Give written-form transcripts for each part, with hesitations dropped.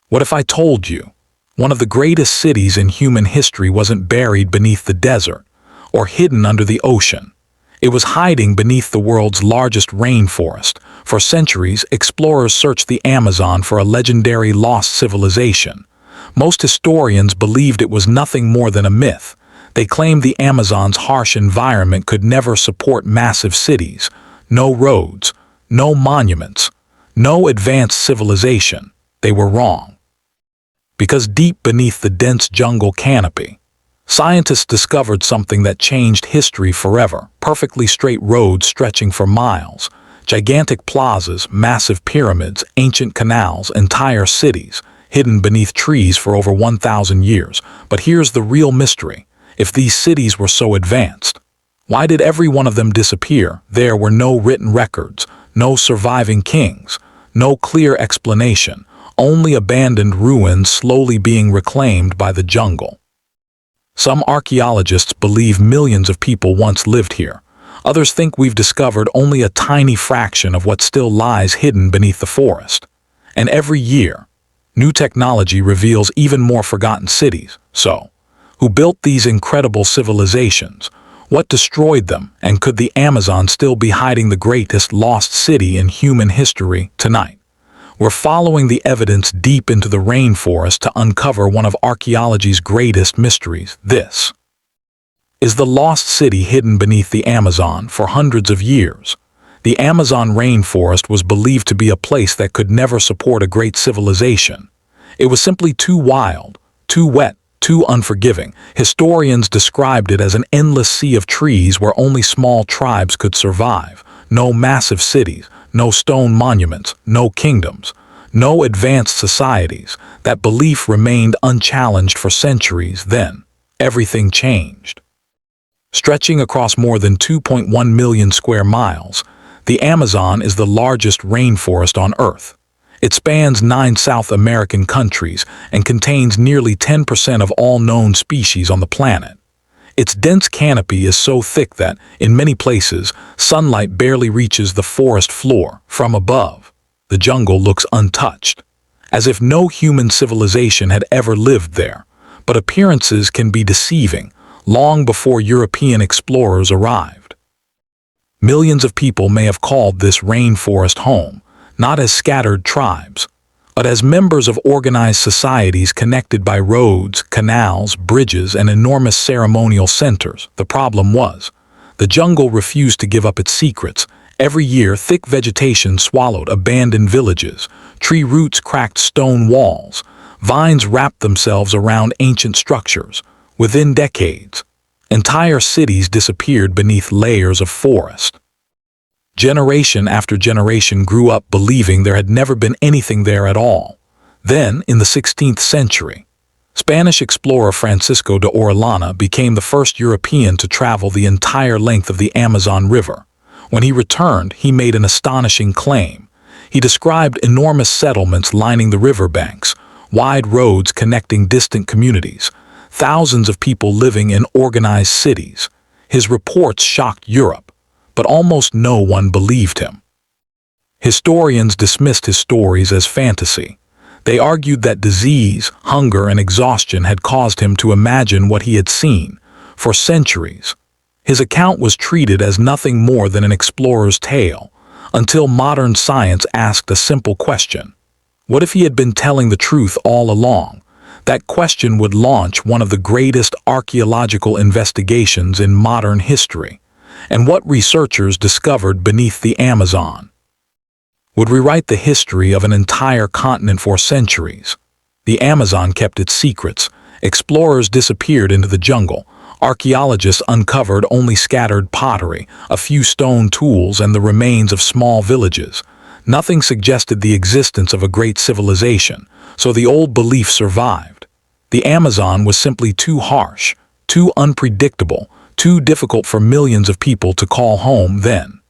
What if I told you one of the greatest cities in human history wasn't buried beneath the desert or hidden under the ocean? It was hiding beneath the world's largest rainforest. For centuries, explorers searched the Amazon for a legendary lost civilization. Most historians believed it was nothing more than a myth. They claimed the Amazon's harsh environment could never support massive cities. No roads, no monuments, no advanced civilization. They were wrong. Because deep beneath the dense jungle canopy, scientists discovered something that changed history forever. Perfectly straight roads stretching for miles, gigantic plazas, massive pyramids, ancient canals, entire cities, hidden beneath trees for over 1,000 years. But here's the real mystery. If these cities were so advanced, why did every one of them disappear? There were no written records, no surviving kings, no clear explanation, only abandoned ruins slowly being reclaimed by the jungle. Some archaeologists believe millions of people once lived here. Others think we've discovered only a tiny fraction of what still lies hidden beneath the forest. And every year, new technology reveals even more forgotten cities. So, who built these incredible civilizations? What destroyed them? And could the Amazon still be hiding the greatest lost city in human history tonight? We're following the evidence deep into the rainforest to uncover one of archaeology's greatest mysteries. This is the lost city hidden beneath the Amazon for hundreds of years. The Amazon rainforest was believed to be a place that could never support a great civilization. It was simply too wild, too wet, too unforgiving. Historians described it as an endless sea of trees where only small tribes could survive. No massive cities, no stone monuments, no kingdoms, no advanced societies. That belief remained unchallenged for centuries. Then, everything changed. Stretching across more than 2.1 million square miles, the Amazon is the largest rainforest on Earth. It spans 9 South American countries and contains nearly 10% of all known species on the planet. Its dense canopy is so thick that, in many places, sunlight barely reaches the forest floor. From above, the jungle looks untouched, as if no human civilization had ever lived there. But appearances can be deceiving. Long before European explorers arrived, millions of people may have called this rainforest home, not as scattered tribes, but as members of organized societies connected by roads, canals, bridges, and enormous ceremonial centers. The problem was, the jungle refused to give up its secrets. Every year, thick vegetation swallowed abandoned villages, tree roots cracked stone walls, vines wrapped themselves around ancient structures. Within decades, entire cities disappeared beneath layers of forest. Generation after generation grew up believing there had never been anything there at all. Then, in the 16th century, Spanish explorer Francisco de Orellana became the first European to travel the entire length of the Amazon River. When he returned, he made an astonishing claim. He described enormous settlements lining the riverbanks, wide roads connecting distant communities, thousands of people living in organized cities. His reports shocked Europe, but almost no one believed him. Historians dismissed his stories as fantasy. They argued that disease, hunger, and exhaustion had caused him to imagine what he had seen. For centuries, his account was treated as nothing more than an explorer's tale, until modern science asked a simple question. What if he had been telling the truth all along? That question would launch one of the greatest archaeological investigations in modern history. And what researchers discovered beneath the Amazon would rewrite the history of an entire continent for centuries. The Amazon kept its secrets. Explorers disappeared into the jungle. Archaeologists uncovered only scattered pottery, a few stone tools, and the remains of small villages. Nothing suggested the existence of a great civilization, so the old belief survived. The Amazon was simply too harsh, too unpredictable, too difficult for millions of people to call home. Then,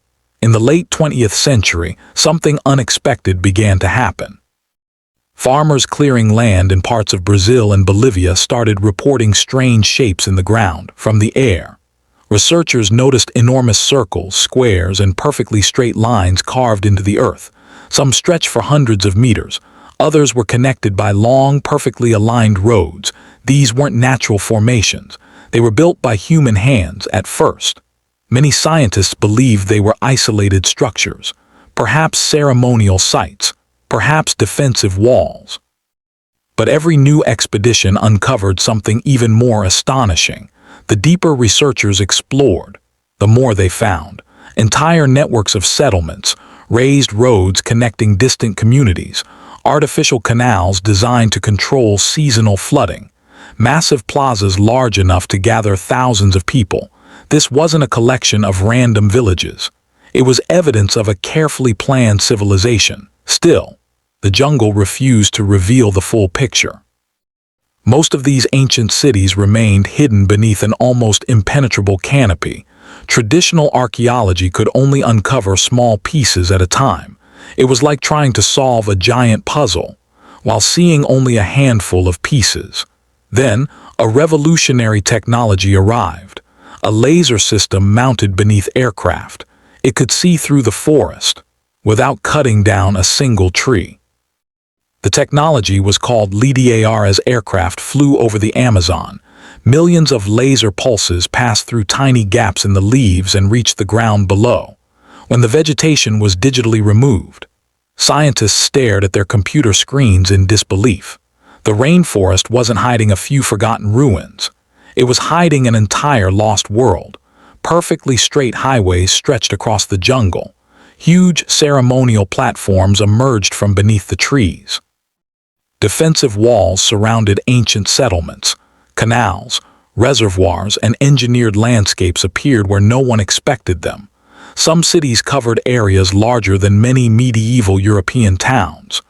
in the late 20th century, something unexpected began to happen. Farmers clearing land in parts of Brazil and Bolivia started reporting strange shapes in the ground. From the air, researchers noticed enormous circles, squares, and perfectly straight lines carved into the earth. Some stretched for hundreds of meters, Others were connected by long, perfectly aligned roads. These weren't natural formations. They were built by human hands at first. Many scientists believed they were isolated structures, perhaps ceremonial sites, perhaps defensive walls. But every new expedition uncovered something even more astonishing. The deeper researchers explored, the more they found. Entire networks of settlements, raised roads connecting distant communities, artificial canals designed to control seasonal flooding, massive plazas large enough to gather thousands of people. This wasn't a collection of random villages. It was evidence of a carefully planned civilization. Still, the jungle refused to reveal the full picture. Most of these ancient cities remained hidden beneath an almost impenetrable canopy. Traditional archaeology could only uncover small pieces at a time. It was like trying to solve a giant puzzle, while seeing only a handful of pieces. Then, a revolutionary technology arrived. A laser system mounted beneath aircraft. It could see through the forest, without cutting down a single tree. The technology was called LIDAR. As aircraft flew over the Amazon, millions of laser pulses passed through tiny gaps in the leaves and reached the ground below. When the vegetation was digitally removed, scientists stared at their computer screens in disbelief. The rainforest wasn't hiding a few forgotten ruins. It was hiding an entire lost world. Perfectly straight highways stretched across the jungle. Huge ceremonial platforms emerged from beneath the trees. Defensive walls surrounded ancient settlements. Canals, reservoirs, and engineered landscapes appeared where no one expected them. Some cities covered areas larger than many medieval European towns.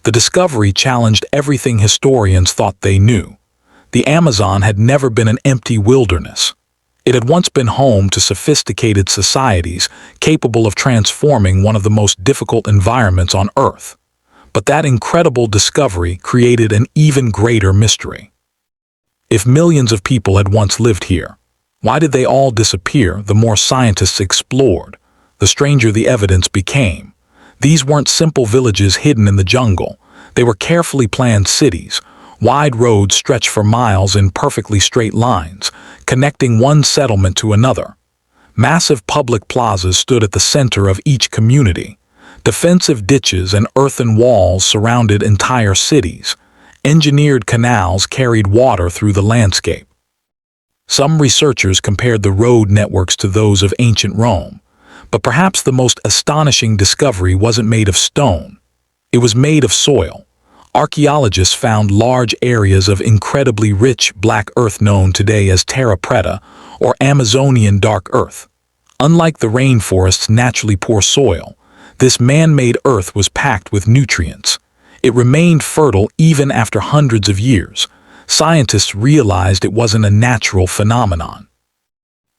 The discovery challenged everything historians thought they knew. The Amazon had never been an empty wilderness. It had once been home to sophisticated societies capable of transforming one of the most difficult environments on Earth. But that incredible discovery created an even greater mystery. If millions of people had once lived here, why did they all disappear? The more scientists explored, the stranger the evidence became. These weren't simple villages hidden in the jungle. They were carefully planned cities. Wide roads stretched for miles in perfectly straight lines, connecting one settlement to another. Massive public plazas stood at the center of each community. Defensive ditches and earthen walls surrounded entire cities. Engineered canals carried water through the landscape. Some researchers compared the road networks to those of ancient Rome, but perhaps the most astonishing discovery wasn't made of stone. It was made of soil. Archaeologists found large areas of incredibly rich black earth known today as terra preta, or Amazonian dark earth. Unlike the rainforest's naturally poor soil, this man-made earth was packed with nutrients. It remained fertile even after hundreds of years. Scientists realized it wasn't a natural phenomenon.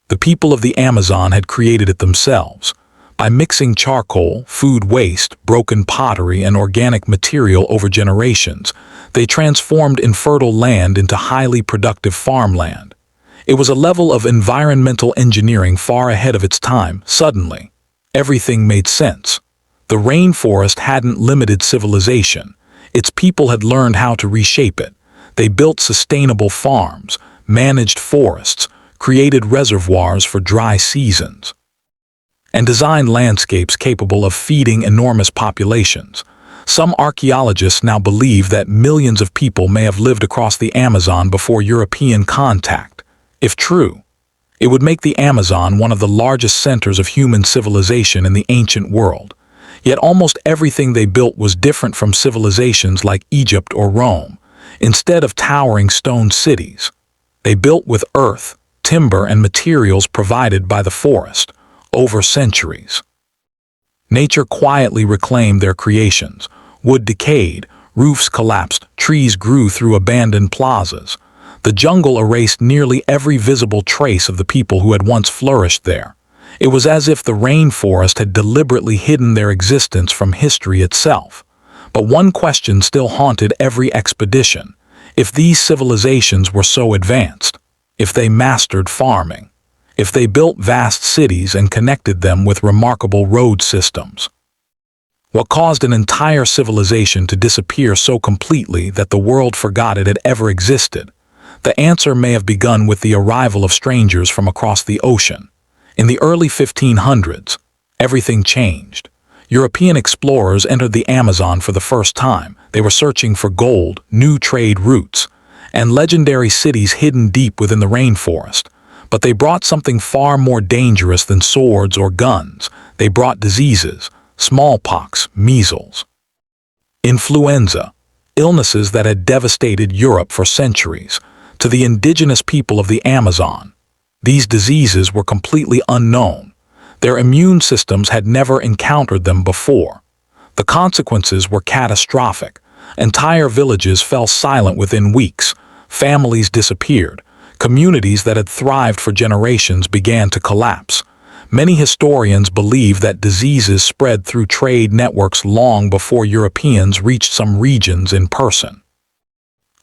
The people of the Amazon had created it themselves. By mixing charcoal, food waste, broken pottery, and organic material over generations, they transformed infertile land into highly productive farmland. It was a level of environmental engineering far ahead of its time. Suddenly, everything made sense. The rainforest hadn't limited civilization. Its people had learned how to reshape it. They built sustainable farms, managed forests, created reservoirs for dry seasons, and designed landscapes capable of feeding enormous populations. Some archaeologists now believe that millions of people may have lived across the Amazon before European contact. If true, it would make the Amazon one of the largest centers of human civilization in the ancient world. Yet almost everything they built was different from civilizations like Egypt or Rome. Instead of towering stone cities, they built with earth, timber, and materials provided by the forest. Over centuries, nature quietly reclaimed their creations. Wood decayed, roofs collapsed, trees grew through abandoned plazas. The jungle erased nearly every visible trace of the people who had once flourished there. It was as if the rainforest had deliberately hidden their existence from history itself. But one question still haunted every expedition. If these civilizations were so advanced, if they mastered farming, if they built vast cities and connected them with remarkable road systems, What caused an entire civilization to disappear so completely that the world forgot it had ever existed? The answer may have begun with the arrival of strangers from across the ocean. In the early 1500s, everything changed. European explorers entered the Amazon for the first time. They were searching for gold, new trade routes, and legendary cities hidden deep within the rainforest. But they brought something far more dangerous than swords or guns. They brought diseases, smallpox, measles, influenza, illnesses that had devastated Europe for centuries. To the indigenous people of the Amazon, these diseases were completely unknown. Their immune systems had never encountered them before. The consequences were catastrophic. Entire villages fell silent within weeks. Families disappeared. Communities that had thrived for generations began to collapse. Many historians believe that diseases spread through trade networks long before Europeans reached some regions in person.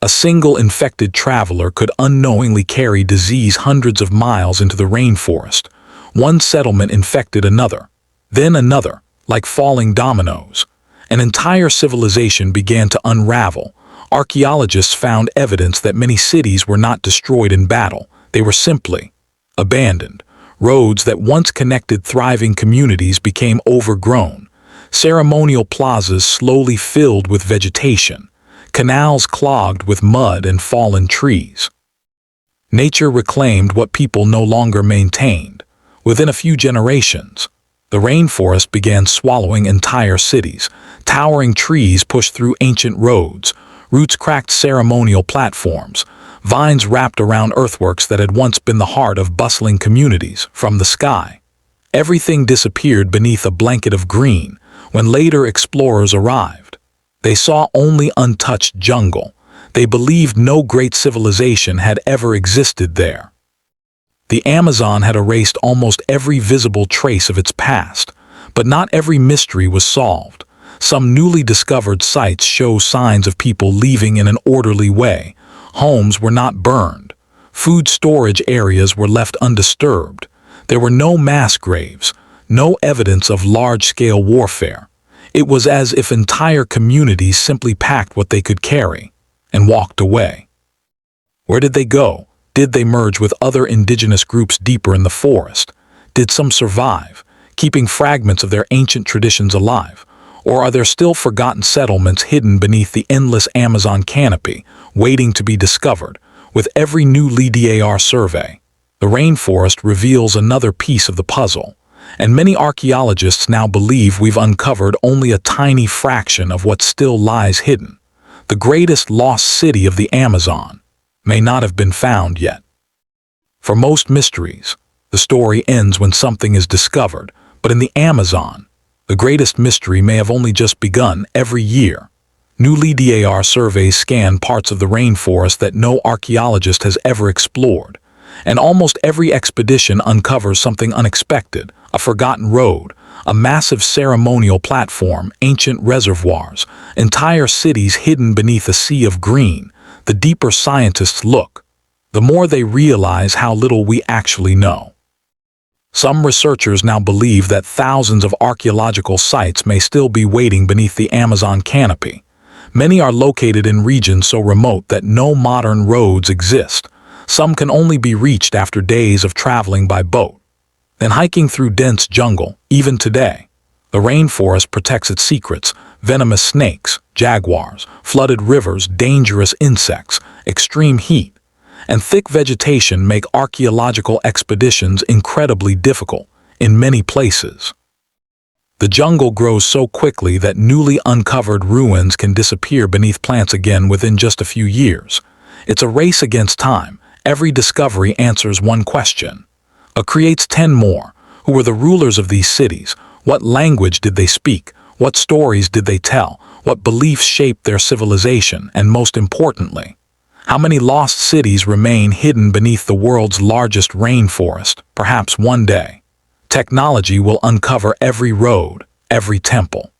A single infected traveler could unknowingly carry disease hundreds of miles into the rainforest. One settlement infected another, then another, like falling dominoes. An entire civilization began to unravel. Archaeologists found evidence that many cities were not destroyed in battle. They were simply abandoned. Roads that once connected thriving communities became overgrown. Ceremonial plazas slowly filled with vegetation. Canals clogged with mud and fallen trees. Nature reclaimed what people no longer maintained. Within a few generations, the rainforest began swallowing entire cities. Towering trees pushed through ancient roads. Roots cracked ceremonial platforms. Vines wrapped around earthworks that had once been the heart of bustling communities. From the sky, everything disappeared beneath a blanket of green. When later explorers arrived, they saw only untouched jungle. They believed no great civilization had ever existed there. The Amazon had erased almost every visible trace of its past, but not every mystery was solved. Some newly discovered sites show signs of people leaving in an orderly way. Homes were not burned. Food storage areas were left undisturbed. There were no mass graves, no evidence of large-scale warfare. It was as if entire communities simply packed what they could carry and walked away. Where did they go? Did they merge with other indigenous groups deeper in the forest? Did some survive, keeping fragments of their ancient traditions alive? Or are there still forgotten settlements hidden beneath the endless Amazon canopy, waiting to be discovered? With every new LIDAR survey, the rainforest reveals another piece of the puzzle, and many archaeologists now believe we've uncovered only a tiny fraction of what still lies hidden. The greatest lost city of the Amazon may not have been found yet. For most mysteries, the story ends when something is discovered, but in the Amazon, the greatest mystery may have only just begun. Every year, new LIDAR surveys scan parts of the rainforest that no archaeologist has ever explored, and almost every expedition uncovers something unexpected: a forgotten road, a massive ceremonial platform, ancient reservoirs, entire cities hidden beneath a sea of green. The deeper scientists look, the more they realize how little we actually know. Some researchers now believe that thousands of archaeological sites may still be waiting beneath the Amazon canopy. Many are located in regions so remote that no modern roads exist. Some can only be reached after days of traveling by boat, then hiking through dense jungle. Even today, the rainforest protects its secrets: venomous snakes, jaguars, flooded rivers, dangerous insects, extreme heat, and thick vegetation make archaeological expeditions incredibly difficult in many places. The jungle grows so quickly that newly uncovered ruins can disappear beneath plants again within just a few years. It's a race against time. Every discovery answers one question, creates 10 more. Who were the rulers of these cities? What language did they speak? What stories did they tell? What beliefs shaped their civilization? And most importantly, how many lost cities remain hidden beneath the world's largest rainforest? Perhaps one day, technology will uncover every road, every temple,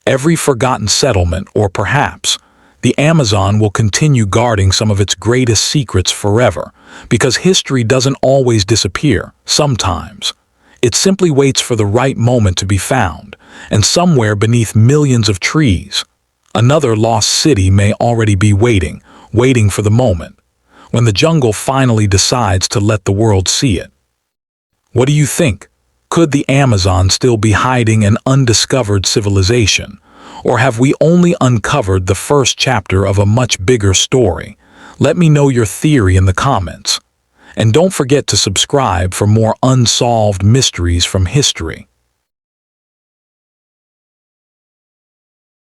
every forgotten settlement, or perhaps the Amazon will continue guarding some of its greatest secrets forever, because history doesn't always disappear. Sometimes, it simply waits for the right moment to be found. and somewhere beneath millions of trees, another lost city may already be waiting for the moment, when the jungle finally decides to let the world see it. What do you think? Could the Amazon still be hiding an undiscovered civilization? Or have we only uncovered the first chapter of a much bigger story? Let me know your theory in the comments. And don't forget to subscribe for more unsolved mysteries from history.